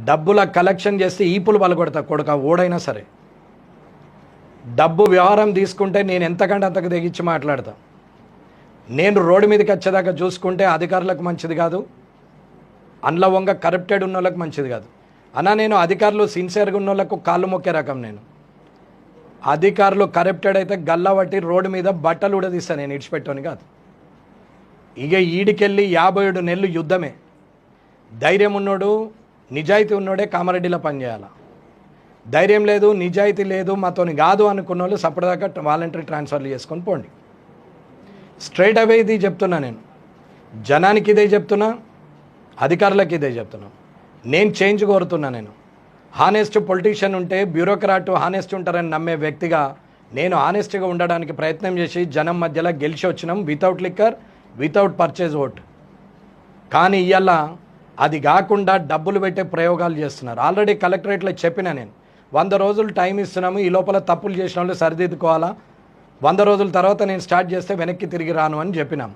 డబ్బుల కలెక్షన్ చేస్తే ఈపులు పలగొడతా కొడుక ఓడైనా సరే. డబ్బు వ్యవహారం తీసుకుంటే నేను ఎంతకంటే అంతకు తెగించి మాట్లాడతా. నేను రోడ్డు మీదకి వచ్చేదాకా చూసుకుంటే అధికారులకు మంచిది కాదు, అండ్ల వంగ కరప్టెడ్ ఉన్న వాళ్ళకి మంచిది కాదు. అన్నా నేను అధికారులు సిన్సియర్గా ఉన్న వాళ్ళకు కాళ్ళు మొక్కే రకం. నేను అధికారులు కరప్టెడ్ అయితే గల్లబట్టి రోడ్డు మీద బట్టలు ఉడదీస్తాను, నేను ఇడిచిపెట్టాను కాదు. ఇక ఈడికెళ్ళి 57 నెలలు యుద్ధమే. ధైర్యం ఉన్నోడు నిజాయితీ ఉన్నోడే కామారెడ్డిలో పనిచేయాల. ధైర్యం లేదు, నిజాయితీ లేదు, మాతోని కాదు అనుకున్న వాళ్ళు సపరేట్గా వాలంటరీ ట్రాన్స్ఫర్లు చేసుకొని పోండి. స్ట్రైట్ అవే ఇది చెప్తున్నా. నేను జనానికి ఇదే చెప్తున్నా, అధికారులకు ఇదే చెప్తున్నా. నేను చేంజ్ కోరుతున్నా. నేను హానెస్ట్ పొలిటీషియన్ ఉంటే బ్యూరోక్రాట్ హానెస్ట్ ఉంటారని నమ్మే వ్యక్తిగా నేను హానెస్ట్గా ఉండడానికి ప్రయత్నం చేసి జనం మధ్యలో గెలిచి వచ్చినాం, without liquor, without purchase vote. కానీ ఇవాళ అది కాకుండా డబ్బులు పెట్టే ప్రయోగాలు చేస్తున్నారు. ఆల్రెడీ కలెక్టరేట్లో చెప్పిన నేను 100 రోజులు టైం ఇస్తున్నాము, ఈ లోపల తప్పులు చేసిన వాళ్ళు సరిదిద్దుకోవాలా, 100 రోజుల తర్వాత నేను స్టార్ట్ చేస్తే వెనక్కి తిరిగి రాను అని చెప్పినాం.